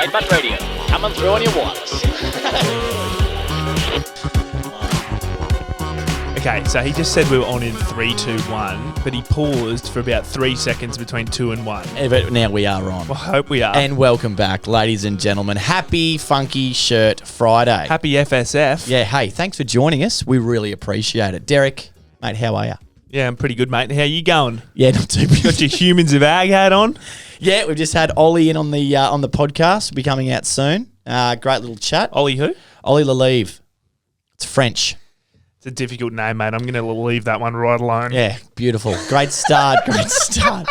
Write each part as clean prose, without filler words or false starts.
TradeMutt Radio, coming through on your wireless. Okay, so he just said we were on in 3, 2, 1, but he paused for about 3 seconds between 2 and 1. But now we are on. Well, I hope we are. And welcome back, ladies and gentlemen. Happy Funky Shirt Friday. Happy FSF. Yeah, hey, thanks for joining us. We really appreciate it. Derek, mate, how are you? Yeah, I'm pretty good, mate. How you going? Yeah, not too bad. Got your Humans of Ag hat on? Yeah, we've just had Ollie in on the podcast. Will be coming out soon. Great little chat. Ollie who? Ollie Lalive. It's French. It's a difficult name, mate. I'm going to leave that one right alone. Yeah, beautiful. Great start. Great start.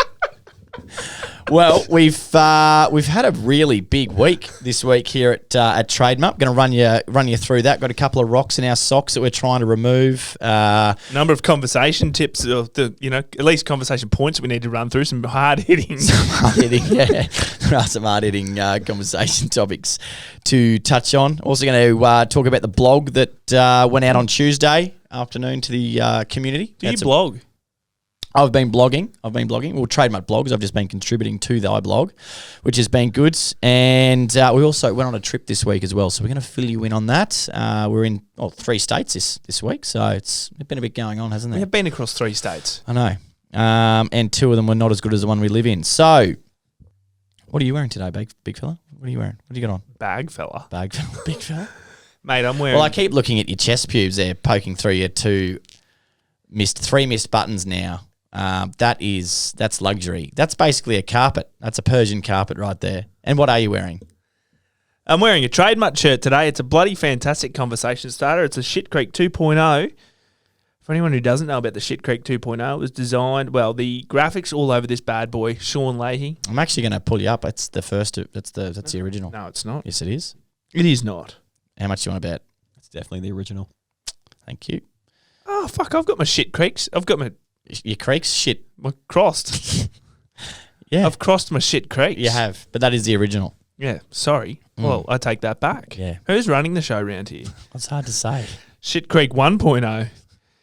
Well, we've had a really big week this week here at TradeMutt. Going to run you through that. Got a couple of rocks in our socks that we're trying to remove. Number of conversation tips, at least conversation points we need to run through. Some hard hitting. Yeah. There are some hard hitting conversation topics to touch on. Also going to talk about the blog that went out on Tuesday afternoon to the community. Do you blog? I've been blogging. Well, TradeMutt blogs. I've just been contributing to the iBlog, which has been good. And we also went on a trip this week as well, so we're going to fill you in on that. We're in 3 states this week, so it's been a bit going on, hasn't it? We've been across 3 states. I know. And 2 of them were not as good as the one we live in. So, what are you wearing today, big fella? What are you wearing? What do you got on? Bag fella. Big fella. Mate, I'm wearing... Well, I keep looking at your chest pubes there, poking through your 3 missed buttons now. That's luxury. That's basically a carpet. That's a Persian carpet right there. And what are you wearing? I'm wearing a TradeMutt shirt today. It's a bloody fantastic conversation starter. It's a Shit Creek 2.0. For anyone who doesn't know about the Shit Creek 2.0, it was designed, the graphics all over this bad boy, Sean Leahy. I'm actually going to pull you up. It's the first. That's the original. No, it's not. Yes, it is. It is not. How much do you want to bet? It's definitely the original. Thank you. Oh, fuck. I've got my Shit Creeks. I've got your creeks? Shit. Crossed. Yeah. I've crossed my Shit Creeks. You have, but that is the original. Yeah, sorry. Well, I take that back. Yeah. Who's running the show around here? It's hard to say. Shit Creek 1.0.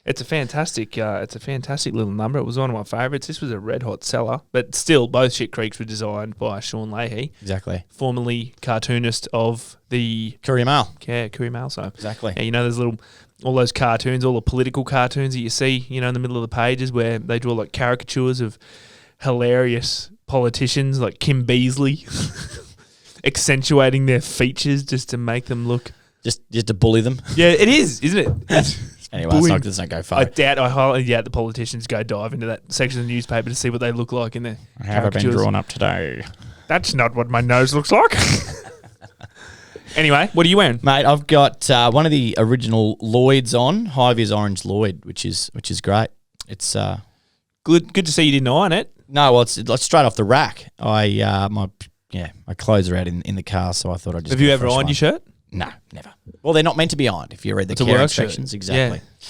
It's a fantastic little number. It was one of my favourites. This was a red hot seller, but still, both Shit Creeks were designed by Sean Leahy. Exactly. Formerly cartoonist of the Courier Mail. Yeah, Courier Mail. So exactly. Yeah, there's all those cartoons, all the political cartoons that you see, in the middle of the pages where they draw like caricatures of hilarious politicians like Kim Beazley, accentuating their features just to make them look... Just to bully them. Yeah, it is, isn't it? Anyway, let's not go far. I highly doubt the politicians go dive into that section of the newspaper to see what they look like in their Have I been drawn up today? That's not what my nose looks like. Anyway, what are you wearing? Mate, I've got one of the original Lloyds on, high-vis orange Lloyd, which is great. It's good to see you didn't iron it. No, well, it's straight off the rack. My clothes are out in the car, so I thought I'd just... Have you ever ironed your shirt? No, never. Well, theyey're not meant to be ironed if you read the care instructions. Exactly. Yeah.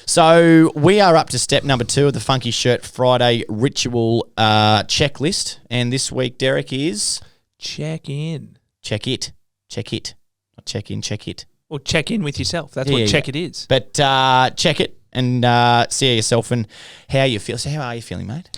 So we are up to step number 2 of the Funky Shirt Friday ritual checklist. And this week, Derek, is... Check in. Check it. Not check in, check it. Or check in with yourself. That's what check it is. But check it and see yourself and how you feel. So how are you feeling, mate?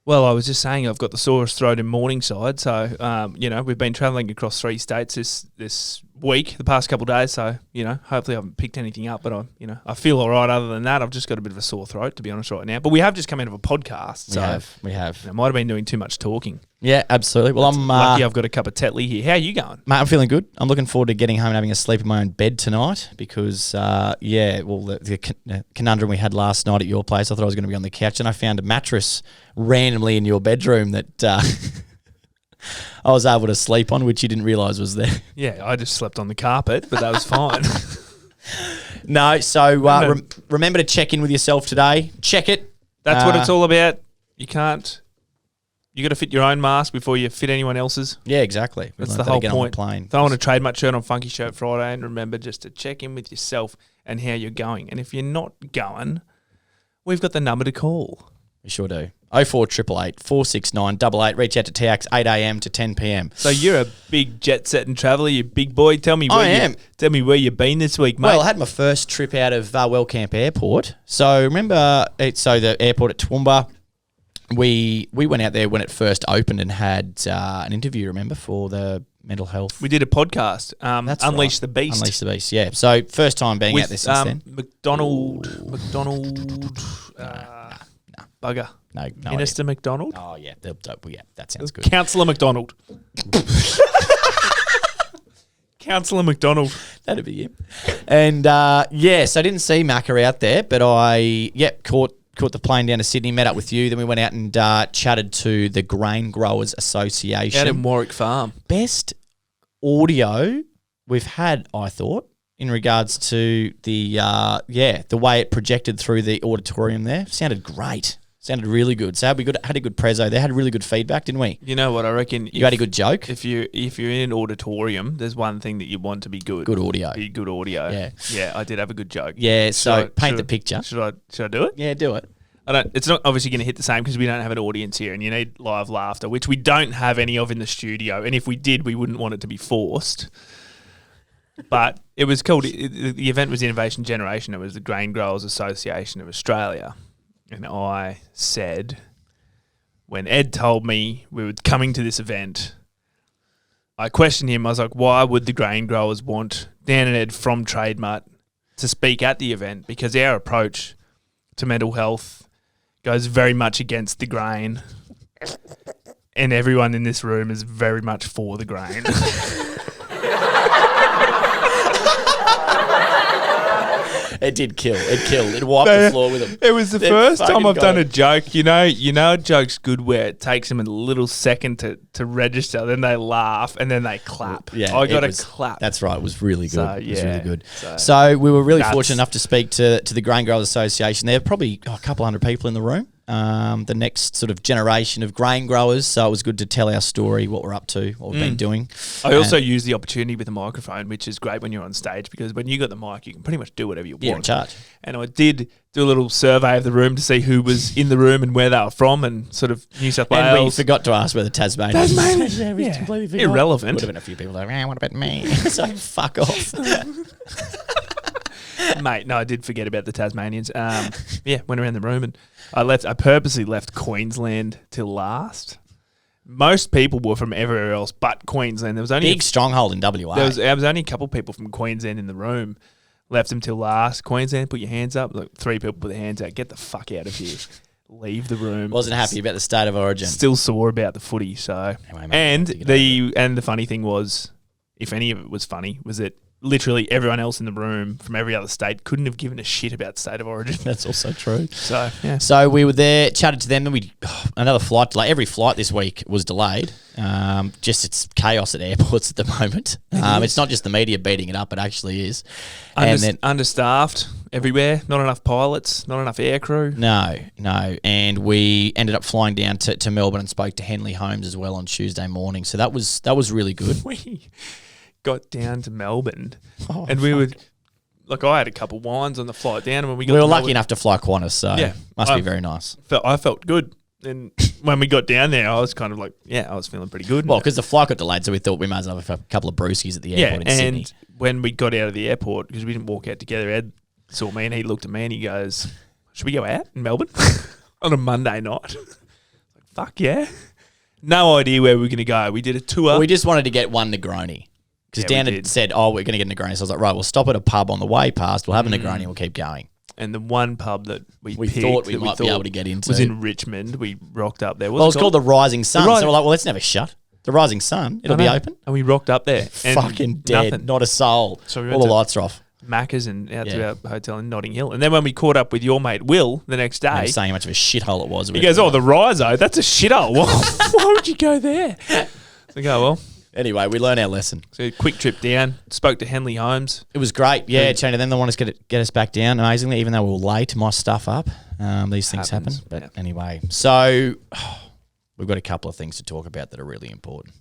Well, I was just saying I've got the sorest throat in Morningside. So, we've been travelling across 3 states this week, the past couple of days. So, hopefully I haven't picked anything up. But, I feel all right other than that. I've just got a bit of a sore throat, to be honest, right now. But we have just come out of a podcast. We have. I might have been doing too much talking. Yeah, absolutely. Well, I'm lucky I've got a cup of Tetley here. How are you going? Mate, I'm feeling good. I'm looking forward to getting home and having a sleep in my own bed tonight because, the conundrum we had last night at your place, I thought I was going to be on the couch and I found a mattress randomly in your bedroom that I was able to sleep on, which you didn't realise was there. Yeah, I just slept on the carpet, but that was fine. No, so remember to check in with yourself today. Check it. That's what it's all about. You got to fit your own mask before you fit anyone else's. Yeah, exactly. That's the whole point. Throw on a TradeMutt shirt on Funky Shirt Friday and remember just to check in with yourself and how you're going. And if you're not going, we've got the number to call. We sure do. 0488 469 88. Reach out to TX 8 a.m. to 10 p.m. So you're a big jet-setting traveller, you big boy. Tell me where you've been this week, mate. Well, I had my first trip out of Wellcamp Airport. So remember, the airport at Toowoomba, we went out there when it first opened and had an interview, remember, for the mental health. We did a podcast, That's Unleash right. the Beast. Unleash the Beast, yeah. So first time being with out there since then. McDonald, bugger. No Minister idea. McDonald? Oh, yeah. Yeah, that sounds good. Councillor McDonald. Councillor McDonald. That'd be him. And, so I didn't see Macca out there, but I, caught the plane down to Sydney, met up with you. Then we went out and chatted to the Grain Growers Association. Out in Warwick Farm. Best audio we've had, I thought, in regards to the way it projected through the auditorium there. Sounded great. Sounded really good. So we had a good prezzo. They had really good feedback, didn't we? You know what I reckon? You had a good joke. If you're in an auditorium, there's one thing that you want to be good. Good audio. Be good audio. Yeah. I did have a good joke. Yeah. Paint the picture. Should I do it? Yeah, do it. It's not obviously going to hit the same because we don't have an audience here, and you need live laughter, which we don't have any of in the studio. And if we did, we wouldn't want it to be forced. But it was called. The event was Innovation Generation. It was the Grain Growers Association of Australia, and I said, when Ed told me we were coming to this event, I questioned him. I was like, why would the grain growers want Dan and Ed from TradeMutt to speak at the event? Because our approach to mental health goes very much against the grain, and everyone in this room is very much for the grain. It did kill. It killed. It wiped the floor with them. It was the first time I've done a joke. You know a joke's good where it takes them a little second to register, then they laugh, and then they clap. Yeah, I got a clap. That's right. It was really good. So, It was really good. so So we were really fortunate enough to speak to the Grain Growers Association. There are probably a couple hundred people in the room. The next sort of generation of grain growers. So it was good to tell our story, what we're up to, what we've been doing. I also use the opportunity with the microphone, which is great when you're on stage, because when you got the mic, you can pretty much do whatever you want. You're in charge. And I did do a little survey of the room to see who was in the room and where they were from, and sort of New South Wales. And we forgot to ask whether Tasmania. Irrelevant. Would have been a few people like, what about me? So fuck off. Mate, no, I did forget about the Tasmanians. Went around the room, and I purposely left Queensland till last. Most people were from everywhere else but Queensland. There was only big stronghold in WA. There was only a couple people from Queensland in the room. Left them till last. Queensland, put your hands up. Like 3 people put their hands out. Get the fuck out of here. Leave the room. Wasn't happy about the state of origin. Still sore about the footy. So anyway, and the funny thing was, if any of it was funny, was that literally everyone else in the room from every other state couldn't have given a shit about state of origin. That's also true. So, yeah. So we were there, chatted to them, then another flight delay. Every flight this week was delayed. Just it's chaos at airports at the moment. It's not just the media beating it up, it actually is. Understaffed everywhere, not enough pilots, not enough aircrew. No. And we ended up flying down to Melbourne and spoke to Henley Holmes as well on Tuesday morning. So that was really good. We got down to Melbourne, and we would, like, I had a couple wines on the flight down, and when we were lucky enough to fly Qantas, so must be very nice. I felt good, and when we got down there, I was kind of like, I was feeling pretty good. Well, because the flight got delayed, so we thought we might as well have a couple of brewskis at the airport in Sydney. And when we got out of the airport, because we didn't walk out together, Ed saw me and he looked at me and he goes, "Should we go out in Melbourne on a Monday night?" Like, fuck yeah. No idea where we were going to go. We did a tour. Well, we just wanted to get one Negroni. Because Dan had said, we're going to get a Negroni. So I was like, right, we'll stop at a pub on the way past. We'll have a Negroni. We'll keep going. And the one pub that we thought we might be able to get into was in Richmond. We rocked up there. It's called the Rising Sun. So we're like, well, let's never shut. The Rising Sun. It'll be open. And we rocked up there. Fucking dead. Nothing. Not a soul. So all the lights are off. Macca's and out to our hotel in Notting Hill. And then when we caught up with your mate Will the next day, he was saying how much of a shithole it was. He goes, "Oh, the Riso, that's a shithole. Why would you go there?" So go, well. Anyway, we learned our lesson. So a quick trip down. Spoke to Henley Holmes. It was great. Yeah, chatting to them. They want us to get us back down. Amazingly, even though we were late, my stuff up. These things happen. But anyway, so we've got a couple of things to talk about that are really important.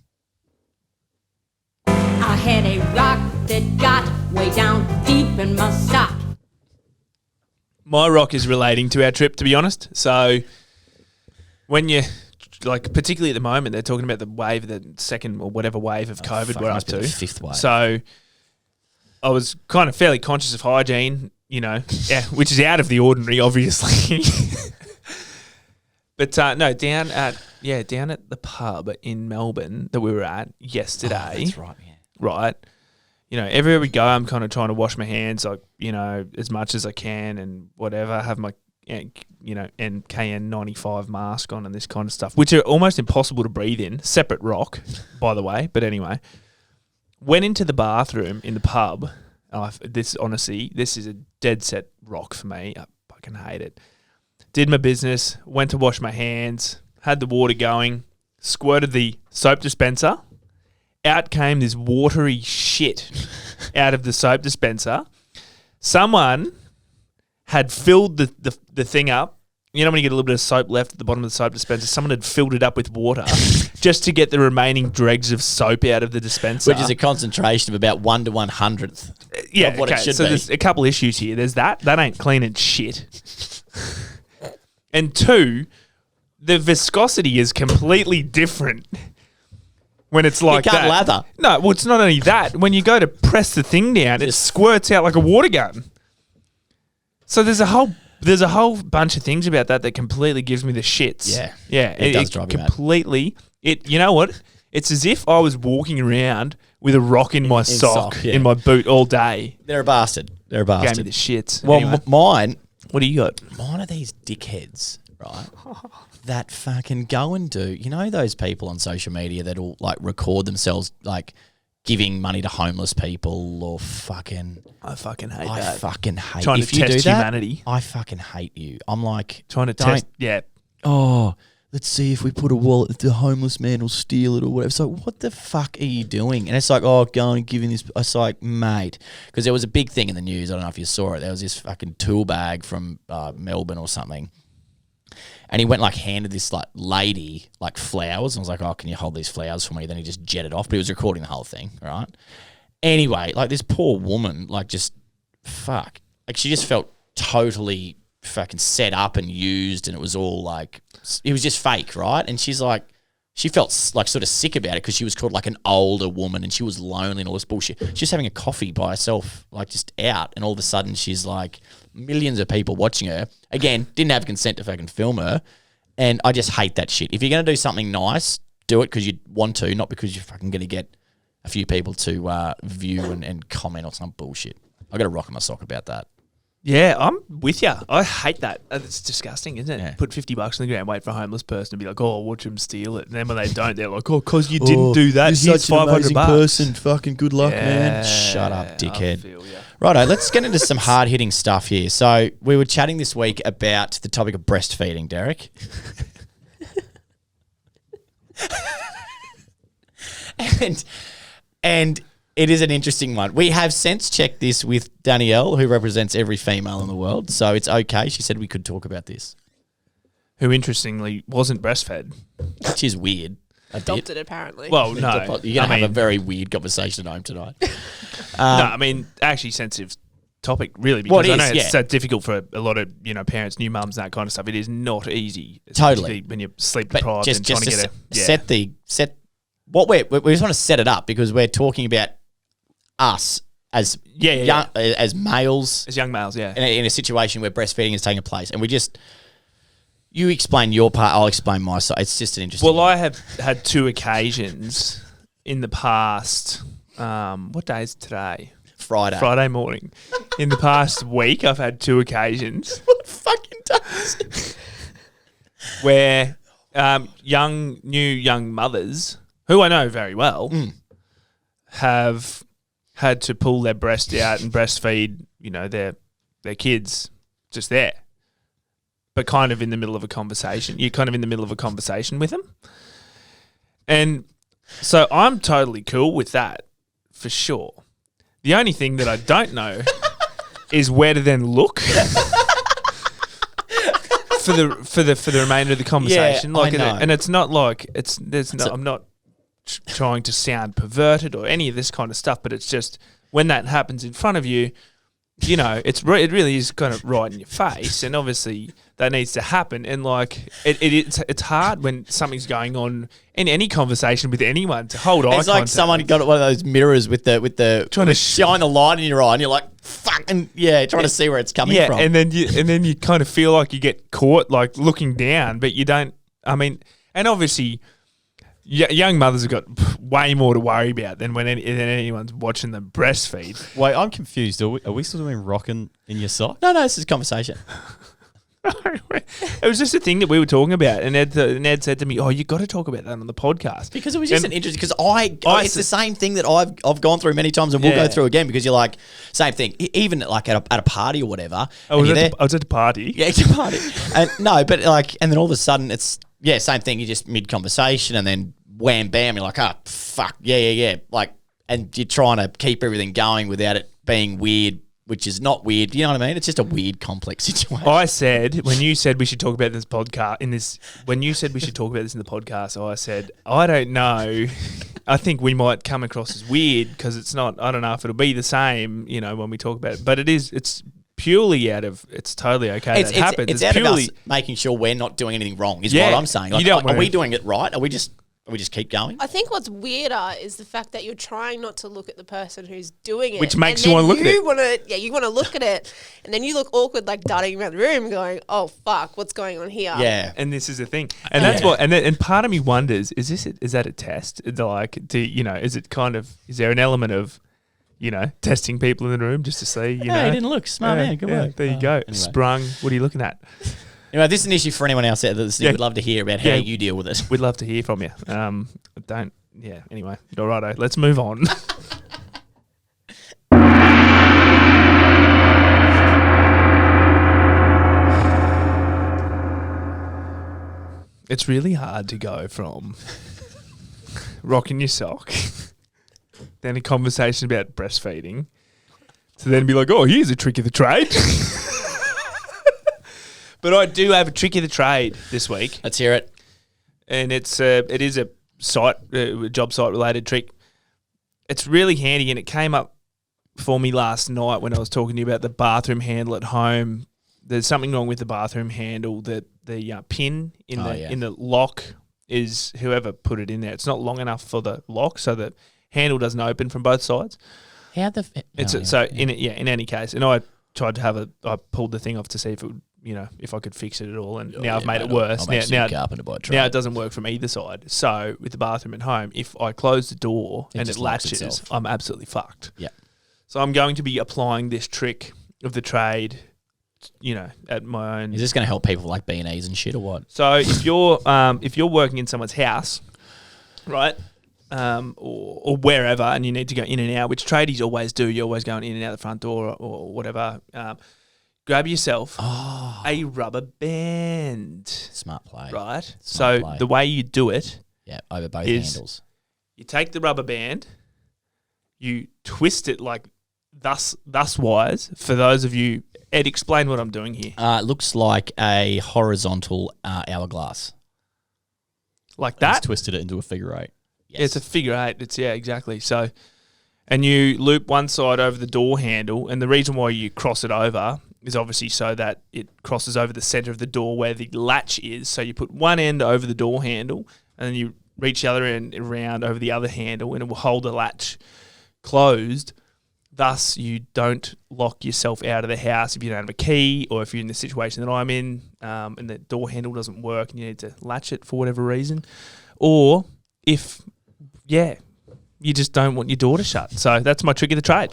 I had a rock that got way down deep in my sock. My rock is relating to our trip, to be honest. So when you, like, particularly at the moment, they're talking about the wave, the second or whatever wave of COVID we're up to. The fifth wave. So I was kind of fairly conscious of hygiene, which is out of the ordinary, obviously. But no, down at the pub in Melbourne that we were at yesterday. Oh, that's right, yeah. Right. Everywhere we go, I'm kind of trying to wash my hands, like, as much as I can and whatever. Have my, NKN95 mask on and this kind of stuff, which are almost impossible to breathe in. Separate rock, by the way. But anyway, went into the bathroom in the pub. This is a dead set rock for me. I fucking hate it. Did my business, went to wash my hands, had the water going, squirted the soap dispenser. Out came this watery shit out of the soap dispenser. Someone had filled the thing up. You know when you get a little bit of soap left at the bottom of the soap dispenser? Someone had filled it up with water just to get the remaining dregs of soap out of the dispenser. Which is a concentration of about 1 to 100th of what it should so be. There's a couple issues here. There's that. That ain't clean and shit. And 2, the viscosity is completely different when it's like you can't that. lather. No, well, it's not only that. When you go to press the thing down, it squirts out like a water gun. So there's a whole bunch of things about that completely gives me the shits. Yeah. It does drive me mad. Completely. You know what? It's as if I was walking around with a rock in my sock, in my boot all day. They're a bastard. Gave me the shits. Well, Anyway. mine... What do you got? Mine are these dickheads, right? That fucking go and do. You know those people on social media that'll like record themselves like giving money to homeless people or fucking. I fucking hate I that. fucking hate. Trying if to you test do that, humanity. I fucking hate you. I'm like Trying to test. Yeah. Oh, let's see if we put a wallet, if the homeless man will steal it or whatever. So what the fuck are you doing? And it's like, oh, go and give him this. It's like, mate, because there was a big thing in the news. I don't know if you saw it. There was this fucking tool bag from Melbourne or something. And he went like handed this like lady like flowers. And I was like, oh, can you hold these flowers for me? Then he just jetted off. But he was recording the whole thing, right? Anyway, like this poor woman, like just fuck. Like she just felt totally fucking set up and used, and it was all like, it was just fake, right? And she's like, she felt like sort of sick about it because she was called like an older woman and she was lonely and all this bullshit. She's just having a coffee by herself, like just out, and all of a sudden she's like millions of people watching her. Again, didn't have consent to fucking film her, and I just hate that shit. If you're going to do something nice, do it because you want to, not because you're fucking going to get a few people to view and comment or some bullshit. I got a rock in my sock about that. Yeah, I'm with you. I hate that. It's disgusting, isn't it? Yeah. Put $50 on the ground, wait for a homeless person to be like, "Oh, watch them steal it." And then when they don't, they're like, "Oh, because you didn't do that. Here's $500." Fucking good luck, man. Shut up, dickhead. Righto, let's get into some hard hitting stuff here. So we were chatting this week about the topic of breastfeeding, Derek. and it is an interesting one. We have since checked this with Danielle, who represents every female in the world. So it's okay. She said we could talk about this. Who, interestingly, wasn't breastfed. Which is weird. Adopted, apparently. Well, no. You're going to have a very weird conversation at home tonight. No, I mean, actually sensitive topic, really, because Well, I know is, it's so difficult for a lot of, parents, new mums, and that kind of stuff. It is not easy. Totally. When you're sleep But deprived and trying to get we just want to set it up because we're talking about us as as males, as young males, in a situation where breastfeeding is taking place, and you explain your part, I'll explain my side. It's just an interesting. Well, I have had 2 occasions in the past. What day is today? Friday morning. In the past week, I've had 2 occasions. What fucking days? Where young mothers who I know very well have had to pull their breast out and breastfeed, their kids just there. But kind of in the middle of a conversation. You're kind of in the middle of a conversation with them. And so I'm totally cool with that, for sure. The only thing that I don't know is where to then look for the remainder of the conversation. Yeah, I know. And it's not like I'm not trying to sound perverted or any of this kind of stuff, but it's just when that happens in front of you, you know, it really is kind of right in your face, and obviously that needs to happen. And like it's hard when something's going on in any conversation with anyone to hold eye contact. It's like someone got one of those mirrors with the Trying to shine the light in your eye, and you're like, fucking trying to see where it's coming from. and then you kind of feel like you get caught like looking down, but you don't. I mean, and obviously, young mothers have got way more to worry about than than anyone's watching them breastfeed. Wait, I'm confused. Are we still doing rocking in your sock? No, this is conversation. It was just a thing that we were talking about, and Ned said to me, "Oh, you got to talk about that on the podcast Because it was just an interesting. Because it's the same thing that I've gone through many times, and we'll go through again. Because you're like, same thing. Even like at a party or whatever. I was at a party. Yeah, it's a party. And then all of a sudden it's same thing. You just mid conversation, and then wham bam, you're like, fuck, yeah. Like, and you're trying to keep everything going without it being weird. Which is not weird, you know what I mean? It's just a weird, complex situation. I said when you said we should talk about this podcast when you said we should talk about this in the podcast, I said I don't know. I think we might come across as weird because it's not. I don't know if it'll be the same, you know, when we talk about it. But it is. It's purely out of. It's totally okay. It happens. It's out purely, of us making sure we're not doing anything wrong. Is what I'm saying. Like, are we doing it right? Are we just keep going? I think what's weirder is the fact that you're trying not to look at the person who's doing it. Which makes you want to look at it. You want to look at it, and then you look awkward, like darting around the room going, oh, fuck, what's going on here? Yeah. And this is the thing. And that's what, and part of me wonders, is that a test? Is there an element of, you know, testing people in the room just to see, you know? He didn't look. Smart man. Good work. There you go. Anyway. Sprung. What are you looking at? Anyway, this is an issue for anyone else out there listening. We'd love to hear about how you deal with it. We'd love to hear from you. Anyway, all righto, let's move on. It's really hard to go from rocking your sock, then a conversation about breastfeeding, to then be like, oh, here's a trick of the trade. But I do have a trick of the trade this week. Let's hear it. And it is a job site related trick. It's really handy, and it came up for me last night when I was talking to you about the bathroom handle at home. There's something wrong with the bathroom handle, that the pin in the lock is, whoever put it in there, it's not long enough for the lock, so the handle doesn't open from both sides. In any case, and I tried to I pulled the thing off to see if it would, you know, if I could fix it at all, and now I've made it worse. Now it doesn't work from either side. So with the bathroom at home, if I close the door and it latches, I'm absolutely fucked. Yeah. So I'm going to be applying this trick of the trade, you know, at my own. Is this going to help people like B&Es and shit or what? So if you're working in someone's house, right, or wherever, and you need to go in and out, which tradies always do, you're always going in and out the front door or whatever. Grab yourself a rubber band. Smart play. Right? The way you do it over both handles. You take the rubber band, you twist it like thus wise. For those of you, Ed, explain what I'm doing here. It looks like a horizontal hourglass. Like that? Just twisted it into a figure eight. Yes. Yeah, it's a figure eight. Exactly. So, and you loop one side over the door handle, and the reason why you cross it over is obviously so that it crosses over the center of the door where the latch is. So you put one end over the door handle, and then you reach the other end around over the other handle, and it will hold the latch closed. Thus, you don't lock yourself out of the house if you don't have a key, or if you're in the situation that I'm in, and the door handle doesn't work and you need to latch it for whatever reason. Or if, you just don't want your door to shut. So that's my trick of the trade.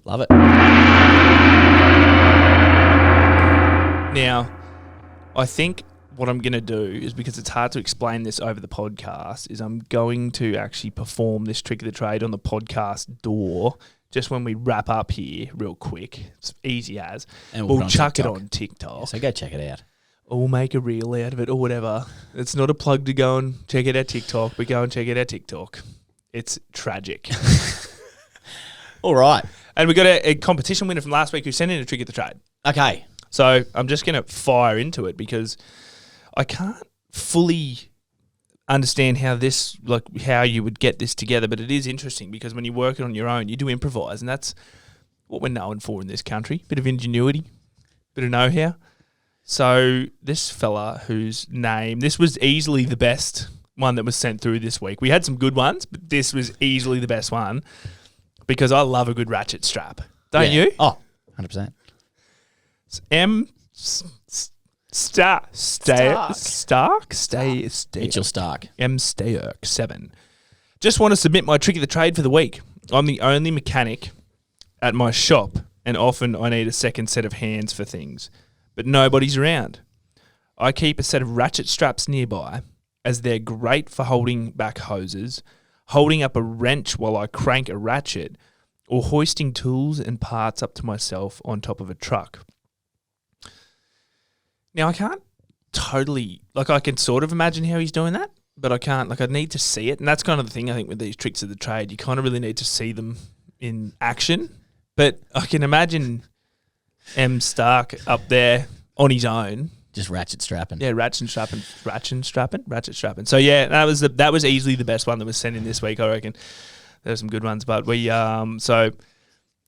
Love it. Now, I think what I'm going to do is, because it's hard to explain this over the podcast, is I'm going to actually perform this trick of the trade on the podcast door just when we wrap up here real quick. It's easy as. And we'll chuck it on TikTok. Yeah, so go check it out. Or we'll make a reel out of it or whatever. It's not a plug to go and check it out TikTok, but go and check it out TikTok. It's tragic. All right. And we got a competition winner from last week who sent in a trick of the trade. Okay. So I'm just going to fire into it because I can't fully understand how you would get this together, but it is interesting because when you're working on your own, you do improvise, and that's what we're known for in this country. Bit of ingenuity, bit of know-how. So this fella whose name, this was easily the best one that was sent through this week. We had some good ones, but this was easily the best one because I love a good ratchet strap. Don't you? Oh, 100%. It's Mitchell Stark. M. Stayerk 7. Just want to submit my trick of the trade for the week. I'm the only mechanic at my shop, and often I need a second set of hands for things, but nobody's around. I keep a set of ratchet straps nearby, as they're great for holding back hoses, holding up a wrench while I crank a ratchet, or hoisting tools and parts up to myself on top of a truck. Now, I can't totally, I can sort of imagine how he's doing that, but I can't, I need to see it. And that's kind of the thing, I think, with these tricks of the trade. You kind of really need to see them in action. But I can imagine M. Stark up there on his own. Just ratchet strapping. Yeah, ratchet strapping. So, yeah, that was easily the best one that was sent in this week, I reckon. There were some good ones, but so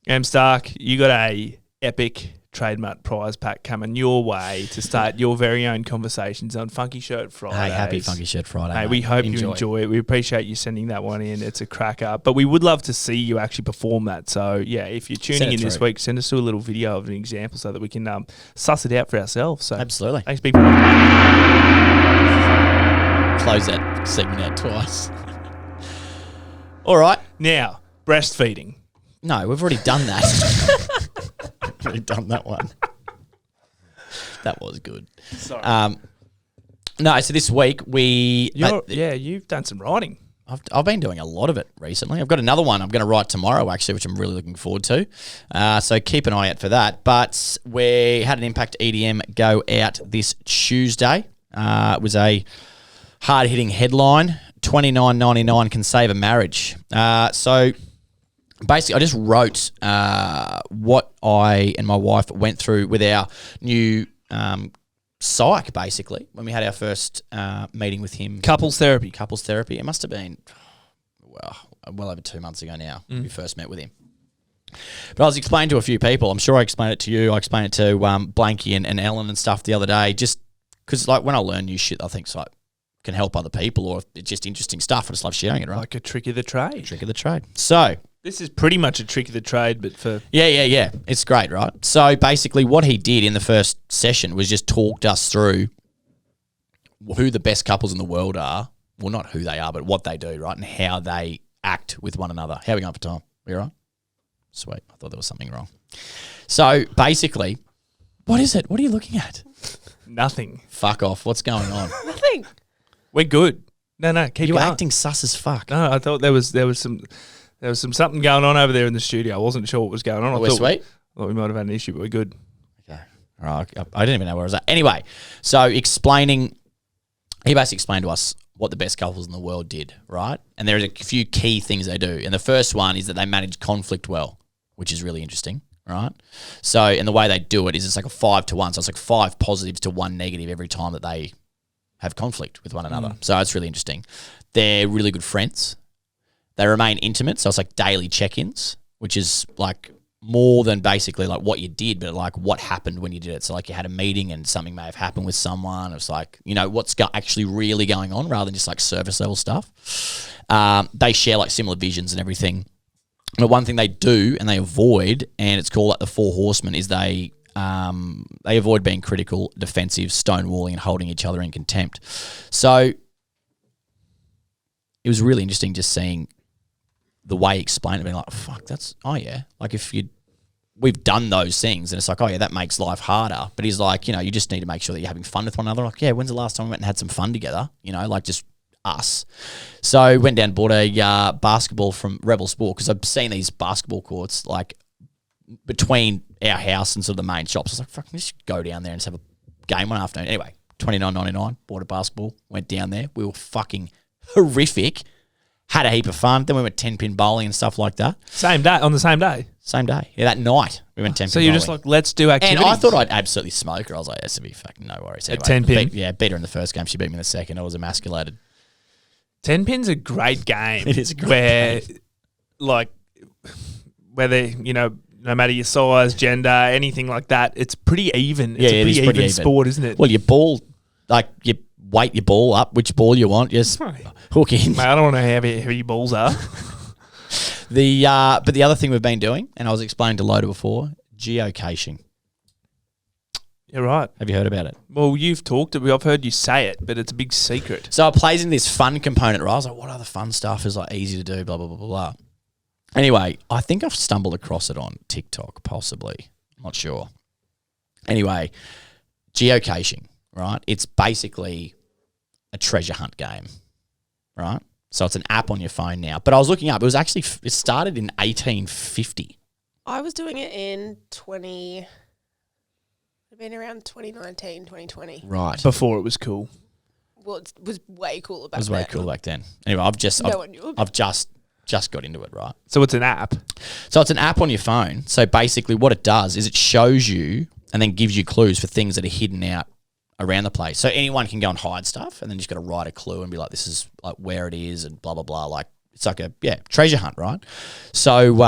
M. Stark, you got a epic TradeMutt prize pack coming your way to start your very own conversations on Funky Shirt Friday. Hey, happy Funky Shirt Friday. Hey, we hope you enjoy it. We appreciate you sending that one in. It's a cracker. But we would love to see you actually perform that. So, yeah, if you're tuning in this week, send us a little video of an example so that we can suss it out for ourselves. So, absolutely. Thanks, people. Close that segment out twice. All right. Now, breastfeeding. No, we've already done that. Already done that one. That was good. Sorry. No, so this week you've done some writing. I've been doing a lot of it recently. I've got another one I'm going to write tomorrow, actually, which I'm really looking forward to. So keep an eye out for that. But we had an Impact EDM go out this Tuesday. It was a hard-hitting headline. $29.99 can save a marriage. So basically, I just wrote what I and my wife went through with our new psych, basically, when we had our first meeting with him. Couples therapy. It must have been, well over 2 months ago now, we first met with him. But I was explaining to a few people. I'm sure I explained it to you. I explained it to Blanky and Ellen and stuff the other day, just because when I learn new shit, I think it's can help other people, or it's just interesting stuff. I just love sharing it, right? Like a trick of the trade. So this is pretty much a trick of the trade, but for... Yeah. It's great, right? So basically what he did in the first session was just talked us through who the best couples in the world are. Well, not who they are, but what they do, right? And how they act with one another. How are we going for time? We all right? Sweet. I thought there was something wrong. So basically, what is it? What are you looking at? Nothing. Fuck off. What's going on? Nothing. We're good. No, keep You're going. acting sus as fuck. No, I thought there was something going on over there in the studio. I wasn't sure what was going on. We're sweet. I thought we might have had an issue, but we're good. Okay. All right. I didn't even know where I was at. Anyway, so he basically explained to us what the best couples in the world did, right? And there's a few key things they do. And the first one is that they manage conflict well, which is really interesting, right? So, and the way they do it is it's like a 5-to-1. So it's like 5 positives to 1 negative every time that they have conflict with one another. So it's really interesting. They're really good friends. They remain intimate. So it's like daily check-ins, which is like more than basically like what you did, but like what happened when you did it. So like you had a meeting and something may have happened with someone. It's like, what's actually really going on rather than just like surface level stuff. They share like similar visions and everything. But one thing they do and they avoid, and it's called like the 4 horsemen, is they avoid being critical, defensive, stonewalling, and holding each other in contempt. So it was really interesting just seeing the way he explained it, being like, fuck, like we've done those things, and it's like, oh yeah, that makes life harder. But he's like, you just need to make sure that you're having fun with one another. Like, yeah, when's the last time we went and had some fun together? Like just us. So went down and bought a basketball from Rebel Sport, because I've seen these basketball courts like between our house and sort of the main shops. I was like, fuck, let's just go down there and just have a game one afternoon. Anyway, $29.99, bought a basketball, went down there. We were fucking horrific. Had a heap of fun. Then we went 10-pin bowling and stuff like that. Same day, on the same day? Same day. Yeah, that night we went 10-pin bowling. So you're just like, let's do activities. And I thought I'd absolutely smoke her. I was like, this would be fucking no worries. Anyway, at 10-pin? Beat her in the first game. She beat me in the second. I was emasculated. 10-pin's a great game. It is a great game. Where they, no matter your size, gender, anything like that, it's pretty even. It's Yeah, a it pretty is even pretty even. sport, isn't it? Well, your ball, like you weight your ball up, which ball you want, just hook in. Mate, I don't know how heavy your balls are. But the other thing we've been doing, and I was explaining to Loda before, geocaching. You're right. Have you heard about it? Well, you've talked. I've heard you say it, but it's a big secret. So it plays in this fun component, right? I was like, what other fun stuff is like easy to do, blah, blah, blah, blah, blah. Anyway, I think I've stumbled across it on TikTok, possibly. I'm not sure. Anyway, geocaching, right? It's basically a treasure hunt game, right? So it's an app on your phone now. But I was looking up. It was actually, it started in 1850. I was doing it in been around 2019, 2020. Right. Before it was cool. Well, it was way cooler back It was then. way cool back then. Anyway, I've just got into it, right? So it's an app. So it's an app on your phone. So basically what it does is it shows you and then gives you clues for things that are hidden out around the place. So anyone can go and hide stuff and then you just got to write a clue and be like, this is like where it is and blah, blah, blah. Like it's like a, treasure hunt, right? So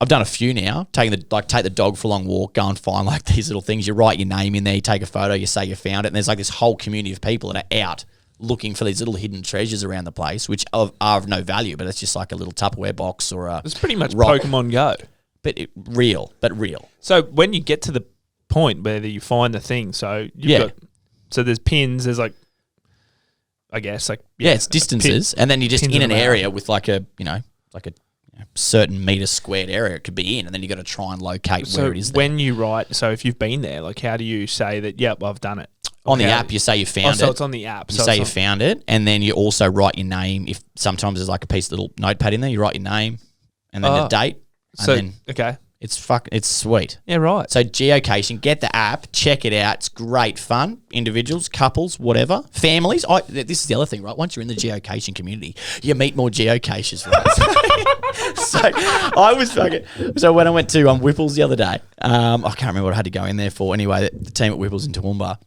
I've done a few now, take the dog for a long walk, go and find like these little things. You write your name in there, you take a photo, you say you found it. And there's like this whole community of people that are out looking for these little hidden treasures around the place, which are of no value, but it's just like a little Tupperware box or a It's pretty much rock. Pokemon Go. But real. So when you get to the point where you find the thing, so there's pins, there's like, I guess like it's distances, and then you're just pins in in an a map. area with like a certain meter squared area it could be in, and then you got to try and locate So where it is. when you write, so if you've been there, like how do you say that? Yep, I've done it on the Okay. app, you say you found it. So it's on the app. You So say it's you on- found it, and then you also write your name. If sometimes there's like a piece of little notepad in there, you write your name and then the date, and So then okay, it's sweet. yeah, right. So geocaching, get the app, check it out. It's great fun. Individuals, couples, whatever, families. This is the other thing, right? Once you're in the geocaching community, you meet more geocachers, right? So I was fucking. So when I went to Whipple's the other day, I can't remember what I had to go in there for. Anyway, the team at Whipple's in Toowoomba. I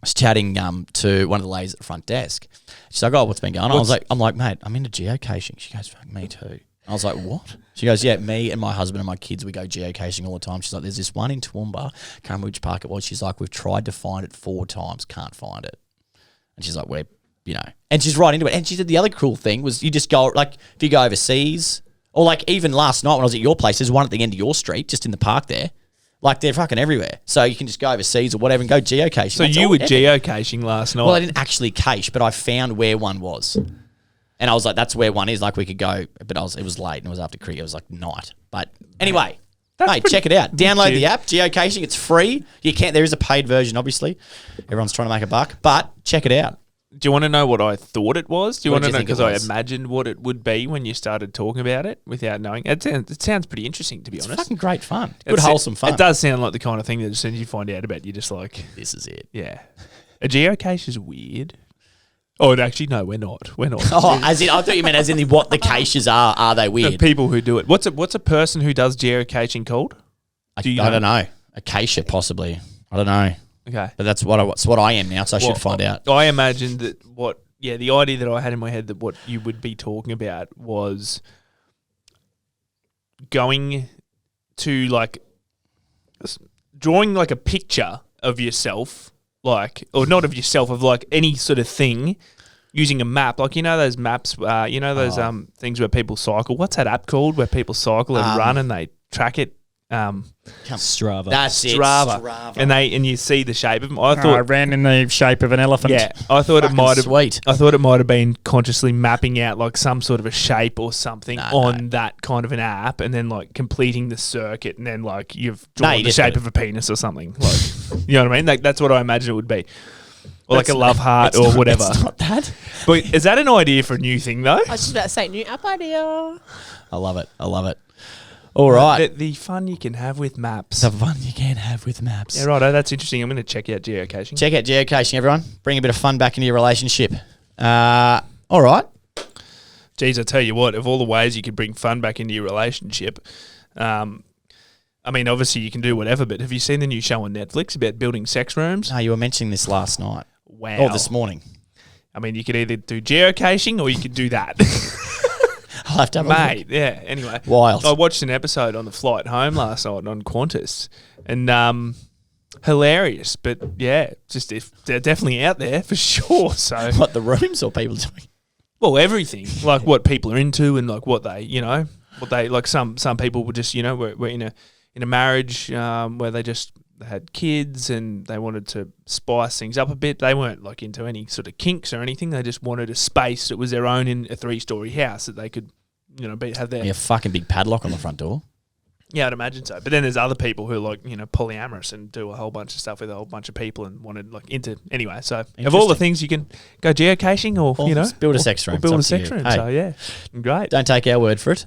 was chatting to one of the ladies at the front desk. She's like, "Oh, what's been going on?" I'm like, "Mate, I'm into geocaching." She goes, "Fuck me too." I was like, "What?" She goes, "Yeah, me and my husband and my kids, we go geocaching all the time." She's like, "There's this one in Toowoomba, can't remember which park it was." She's like, "We've tried to find it 4 times, can't find it." And she's like, and she's right into it. And she said the other cool thing was you just go, like, if you go overseas, or like even last night when I was at your place, there's one at the end of your street, just in the park there. Like they're fucking everywhere. So you can just go overseas or whatever and go geocaching. So That's you all were epic. geocaching last night. Well, I didn't actually cache, but I found where one was. And I was like, that's where one is. Like we could go, but it was late and it was after cricket. It was like night. But anyway, check it out. Download the app, geocaching. It's free. There is a paid version, obviously. Everyone's trying to make a buck, but check it out. Do you want to know what I thought it was? Do you What want to did you know think it because I was? imagined what it would be when you started talking about it without knowing? It sounds pretty interesting, to be It's honest. fucking great fun. Good, It's- wholesome fun. It does sound like the kind of thing that as soon as you find out about, you're just like, This is it. yeah. A geocache is weird. Oh, actually, no, we're not. We're not. Oh, I thought you meant as in what the caches are. Are they The weird? people who do it. What's a person who does geocaching called? I do you don't know? know. Acacia, possibly. I don't know. Okay. But that's what I am now, so I should find out. I imagined that the idea that I had in my head that what you would be talking about was going to like drawing like a picture of yourself, like, or not of yourself, of like any sort of thing using a map. Like, you know those maps, those things where people cycle. What's that app called where people cycle and run and they track it? Strava. That's Strava. And you see the shape of them. I I thought ran in the shape of an elephant. yeah, I thought it might have sweet. I thought it might have been consciously mapping out like some sort of a shape or something on that kind of an app, and then like completing the circuit, and then like you've drawn you the just shape got of a penis or something. Like, you know what I mean? Like that's what I imagine it would be, or like a love heart or whatever. It's not that. But is that an idea for a new thing though? I was just about to say new app idea. I love it. All right. The fun you can have with maps. The fun you can have with maps. Yeah, right. That's interesting. I'm going to check out geocaching. Check out geocaching, everyone. Bring a bit of fun back into your relationship. All right. Geez, I tell you what, of all the ways you could bring fun back into your relationship, I mean, obviously you can do whatever, but have you seen the new show on Netflix about building sex rooms? No, you were mentioning this last night. Wow. Or this morning. I mean, you could either do geocaching or you could do that. I'll have to have a Mate, look. yeah. Anyway, Wild. I watched an episode on the flight home last night on Qantas, and hilarious. But yeah, just if they're definitely out there for sure. So What, the rooms or people doing? well, everything like what people are into and like what they, what they like. Some people were just, were in a marriage where they just had kids and they wanted to spice things up a bit. They weren't like into any sort of kinks or anything. They just wanted a space that was their own in a 3-story house that they could, have their. Yeah, fucking big padlock on the front door. Yeah, I'd imagine so. But then there's other people who are like, polyamorous and do a whole bunch of stuff with a whole bunch of people and wanted like into anyway. So of all the things you can go geocaching or just build a sex room. or build a It's up to sex you. room. Hey. So yeah, great. Don't take our word for it.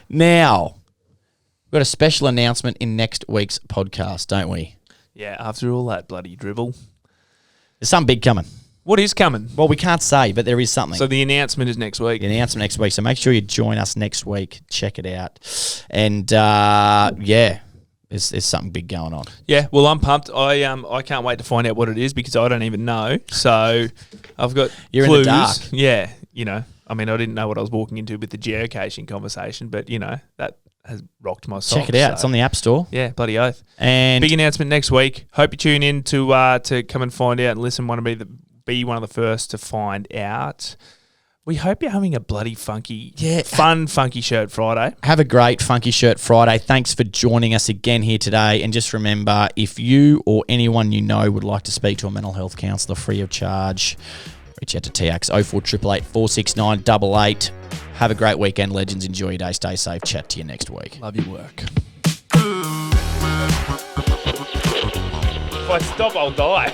Now, we've got a special announcement in next week's podcast, don't we? Yeah, after all that bloody dribble, There's something big coming. what is coming? Well, we can't say, but there is something. So the announcement is next week. The announcement next week. So make sure you join us next week. Check it out. And yeah, there's something big going on. Yeah, well, I'm pumped. I can't wait to find out what it is because I don't even know. So I've got You're in the clues. dark. Yeah, I mean, I didn't know what I was walking into with the geocaching conversation, but that has rocked my soul. Check it out. It's on the App Store. Yeah, bloody oath. And Big announcement next week. Hope you tune in to come and find out and listen. Want to be one of the first to find out. We hope you're having a bloody funky, fun Funky Shirt Friday. have a great Funky Shirt Friday. Thanks for joining us again here today. And just remember, if you or anyone you know would like to speak to a mental health counsellor free of charge, reach out to TX 0488 469 8888. Have a great weekend, legends. Enjoy your day. Stay safe. Chat to you next week. Love your work. If I stop, I'll die.